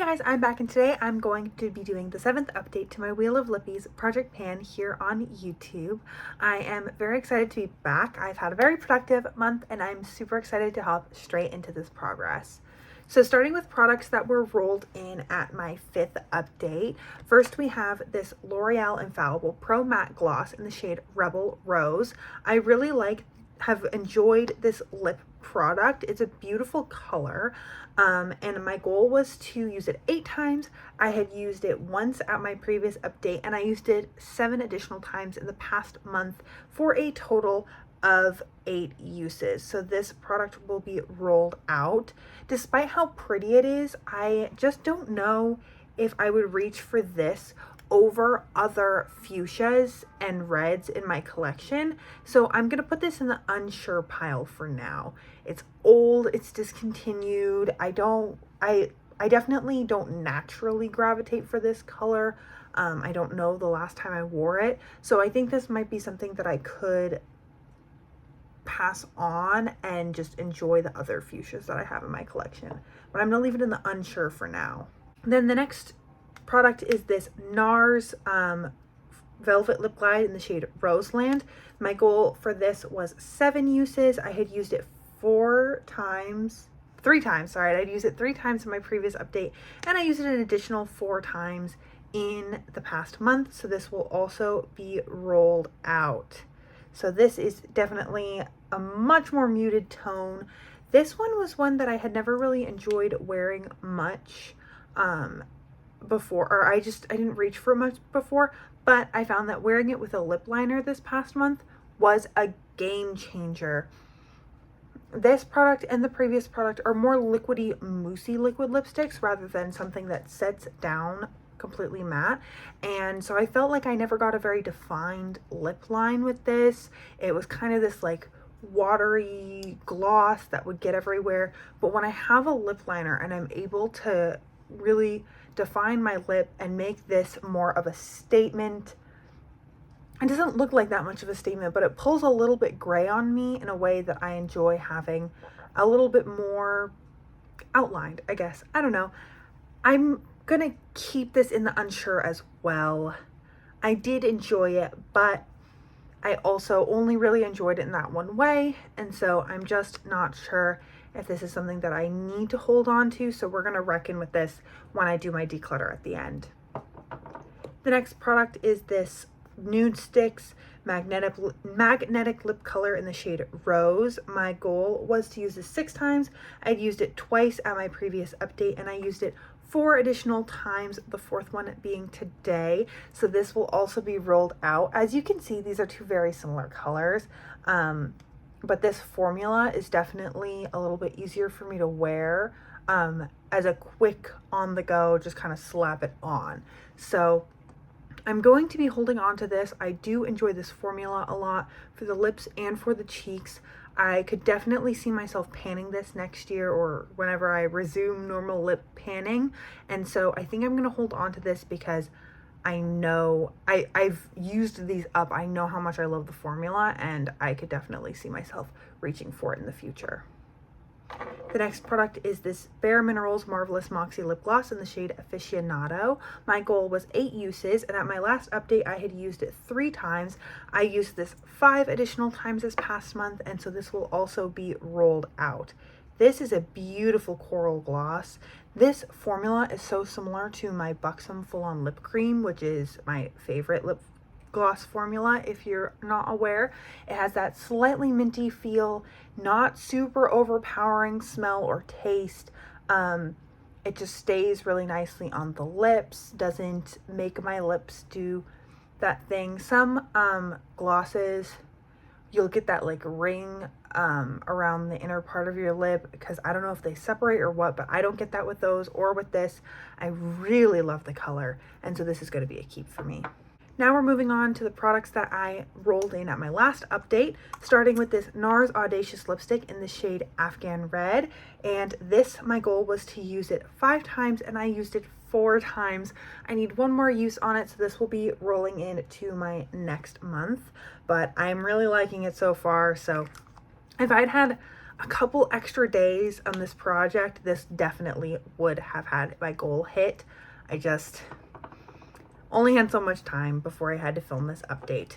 Guys, I'm back, and today I'm going to be doing the 7th update to my Wheel of Lippies project pan here on YouTube. I am very excited to be back. I've had a very productive month and I'm super excited to hop straight into this progress. So starting with products that were rolled in at my 5th update, first we have this L'Oreal Infallible Pro Matte Gloss in the shade Rebel Rose. I really have enjoyed this lip product. It's a beautiful color, and my goal was to use it 8 times. I had used it once at my previous update, and I used it 7 additional times in the past month for a total of 8 uses. So this product will be rolled out. Despite how pretty it is, I just don't know if I would reach for this over other fuchsias and reds in my collection. So I'm gonna put this in the unsure pile for now. It's old, it's discontinued. I definitely don't naturally gravitate for this color. I don't know the last time I wore it. So I think this might be something that I could pass on and just enjoy the other fuchsias that I have in my collection. But I'm gonna leave it in the unsure for now. Then the next product is this NARS Velvet Lip Glide in the shade Roseland. My goal for this was 7 uses. I had used it 3 times, sorry. I'd used it 3 times in my previous update, and I used it an additional 4 times in the past month. So this will also be rolled out. So this is definitely a much more muted tone. This one was one that I had never really enjoyed wearing much before, or I didn't reach for much before, but I found that wearing it with a lip liner this past month was a game changer. This product and the previous product are more liquidy, moussey liquid lipsticks rather than something that sets down completely matte, and so I felt like I never got a very defined lip line with this. It was kind of this like watery gloss that would get everywhere, but when I have a lip liner and I'm able to really define my lip and make this more of a statement, it doesn't look like that much of a statement, but it pulls a little bit gray on me in a way that I enjoy having a little bit more outlined, I guess. I don't know. I'm gonna keep this in the unsure as well. I did enjoy it, but I also only really enjoyed it in that one way, and so I'm just not sure if this is something that I need to hold on to, so we're gonna reckon with this when I do my declutter at the end. The next product is this Nude Sticks magnetic lip color in the shade Rose. My goal was to use this 6 times. I'd used it twice at my previous update, and I used it 4 additional times, the 4th one being today. So this will also be rolled out. As you can see, these are 2 very similar colors, but this formula is definitely a little bit easier for me to wear as a quick on the go, just kind of slap it on. So I'm going to be holding on to this. I do enjoy this formula a lot for the lips and for the cheeks. I could definitely see myself panning this next year or whenever I resume normal lip panning. And so I think I'm going to hold on to this because I know I've used these up. I know how much I love the formula, and I could definitely see myself reaching for it in the future. The next product is this Bare Minerals Marvelous Moxie Lip Gloss in the shade Aficionado. My goal was 8 uses, and at my last update, I had used it 3 times. I used this 5 additional times this past month, and so this will also be rolled out. This is a beautiful coral gloss. This formula is so similar to my Buxom Full On Lip Cream, which is my favorite lip gloss formula if you're not aware. It has that slightly minty feel, not super overpowering smell or taste. It just stays really nicely on the lips, doesn't make my lips do that thing. Some glosses, you'll get that like ring around the inner part of your lip, because I don't know if they separate or what, but I don't get that with those or with this. I really love the color, and so this is going to be a keep for me. Now we're moving on to the products that I rolled in at my last update, starting with this NARS Audacious Lipstick in the shade Afghan Red. And this, my goal was to use it 5 times, and I used it 4 times. I need 1 more use on it, so this will be rolling in to my next month. But I'm really liking it so far, so if I'd had a couple extra days on this project, this definitely would have had my goal hit. I just only had so much time before I had to film this update.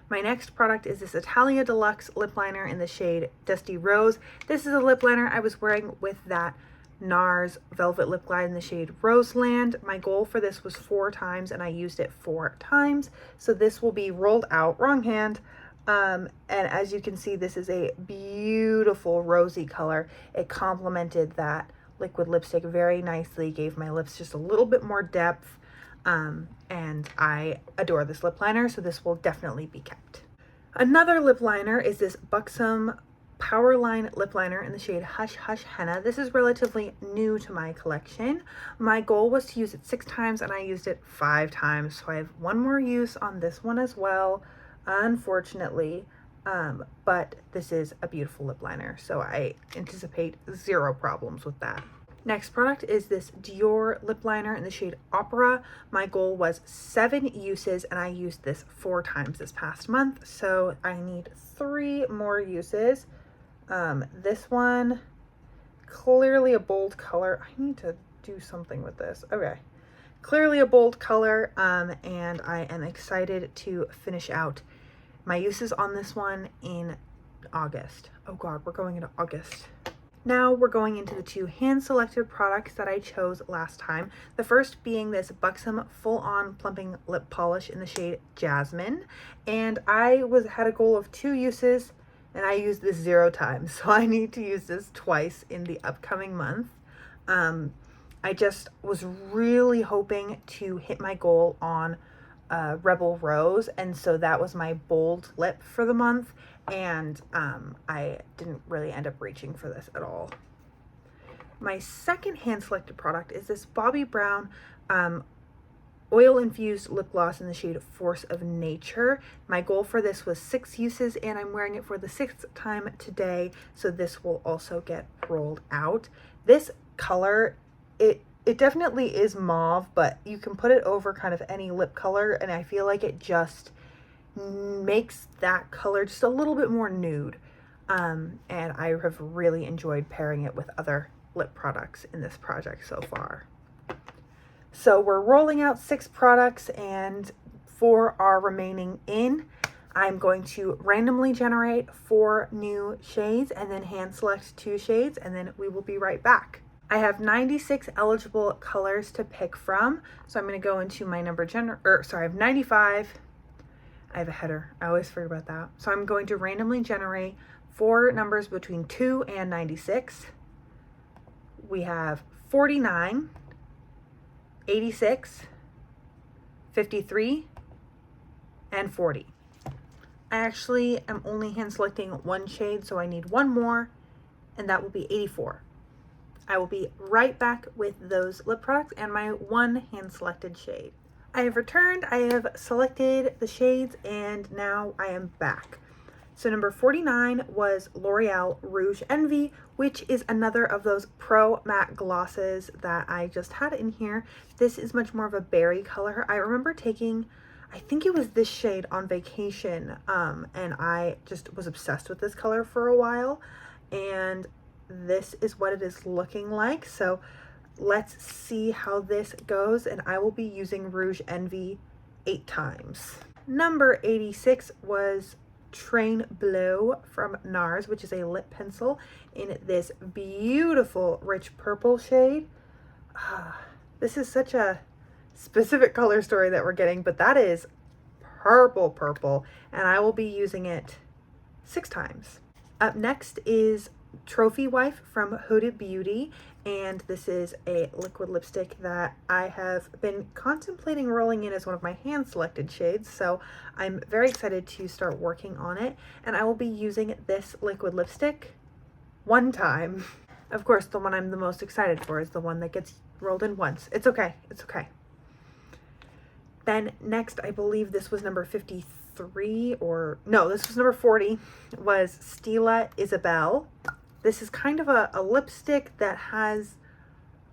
My next product is this Italia Deluxe lip liner in the shade Dusty Rose. This is a lip liner I was wearing with that NARS Velvet Lip Glide in the shade Roseland. My goal for this was 4 times and I used it 4 times. So this will be rolled out, wrong hand. And as you can see, this is a beautiful rosy color. It complemented that liquid lipstick very nicely, gave my lips just a little bit more depth. And I adore this lip liner, so this will definitely be kept. Another lip liner is this Buxom Powerline lip liner in the shade Hush Hush Henna. This is relatively new to my collection. My goal was to use it 6 times and I used it 5 times, so I have one more use on this one as well, unfortunately. But this is a beautiful lip liner, so I anticipate 0 problems with that. Next product is this Dior lip liner in the shade Opera. My goal was 7 uses and I used this 4 times this past month, so I need 3 more uses. This one, clearly a bold color. I need to do something with this. Okay, clearly a bold color, and I am excited to finish out my uses on this one in August. Oh God, we're going into August. Now we're going into the 2 hand-selected products that I chose last time. The first being this Buxom Full-On Plumping Lip Polish in the shade Jasmine. And I had a goal of 2 uses, and I used this 0 times. So I need to use this twice in the upcoming month. I just was really hoping to hit my goal on Rebel Rose, and so that was my bold lip for the month. And I didn't really end up reaching for this at all. My second hand-selected product is this Bobbi Brown oil-infused lip gloss in the shade Force of Nature. My goal for this was 6 uses, and I'm wearing it for the 6th time today, so this will also get rolled out. This color, it definitely is mauve, but you can put it over kind of any lip color, and I feel like it just makes that color just a little bit more nude, and I have really enjoyed pairing it with other lip products in this project so far. So we're rolling out 6 products, and for our remaining in, I'm going to randomly generate 4 new shades and then hand select 2 shades, and then we will be right back. I have 96 eligible colors to pick from, so I'm going to go into my number I have 95. I have a header. I always forget about that. So I'm going to randomly generate 4 numbers between 2 and 96. We have 49, 86, 53, and 40. I actually am only hand selecting 1 shade, so I need 1 more, and that will be 84. I will be right back with those lip products and my 1 hand selected shade. I have returned, I have selected the shades, and now I am back. So number 49 was L'Oreal Rouge Envy, which is another of those pro matte glosses that I just had in here. This is much more of a berry color. I remember taking, I think it was this shade on vacation, and I just was obsessed with this color for a while, and this is what it is looking like. So let's see how this goes, and I will be using Rouge Envy 8 times. Number 86 was Train Bleu from NARS, which is a lip pencil in this beautiful rich purple shade. This is such a specific color story that we're getting, but that is purple, and I will be using it 6 times. Up next is Trophy Wife from Huda Beauty, and this is a liquid lipstick that I have been contemplating rolling in as one of my hand selected shades, so I'm very excited to start working on it, and I will be using this liquid lipstick 1 time. Of course, the one I'm the most excited for is the one that gets rolled in once. It's okay, it's okay. Then next, I believe this was number 53, or no, this was number 40, was Stila Isabel. This is kind of a lipstick that has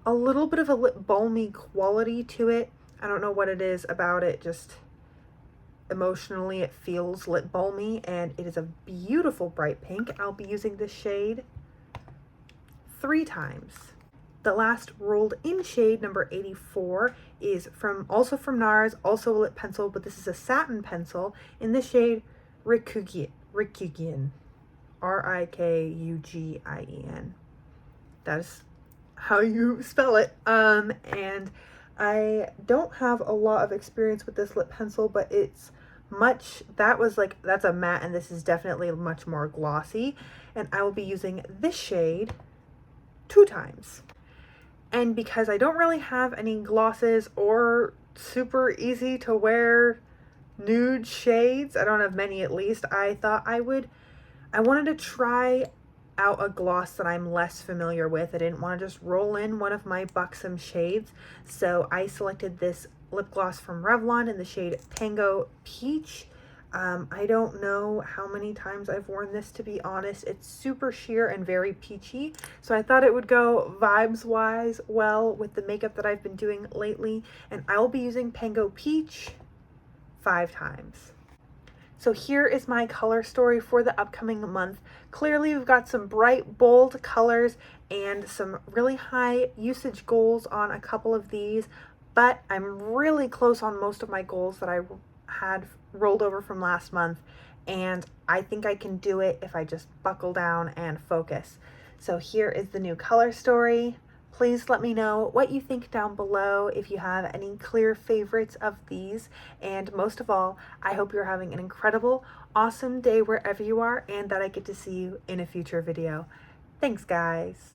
a little bit of a lip balmy quality to it. I don't know what it is about it, just emotionally it feels lip balmy, and it is a beautiful bright pink. I'll be using this shade 3 times. The last rolled in shade, number 84, is also from NARS, also a lip pencil, but this is a satin pencil in the shade Rikugien. Rikugien. That is how you spell it. And I don't have a lot of experience with this lip pencil, but it's that's a matte, and this is definitely much more glossy. And I will be using this shade 2 times. And because I don't really have any glosses or super easy to wear nude shades, I don't have many at least, I thought I wanted to try out a gloss that I'm less familiar with. I didn't want to just roll in one of my buxom shades. So I selected this lip gloss from Revlon in the shade Tango Peach. I don't know how many times I've worn this, to be honest. It's super sheer and very peachy, so I thought it would go vibes-wise well with the makeup that I've been doing lately, and I will be using Tango Peach 5 times. So here is my color story for the upcoming month. Clearly, we've got some bright, bold colors and some really high usage goals on a couple of these, but I'm really close on most of my goals that I had rolled over from last month, and I think I can do it if I just buckle down and focus. So here is the new color story. Please let me know what you think down below, if you have any clear favorites of these, and most of all, I hope you're having an incredible, awesome day wherever you are, and that I get to see you in a future video. Thanks, guys.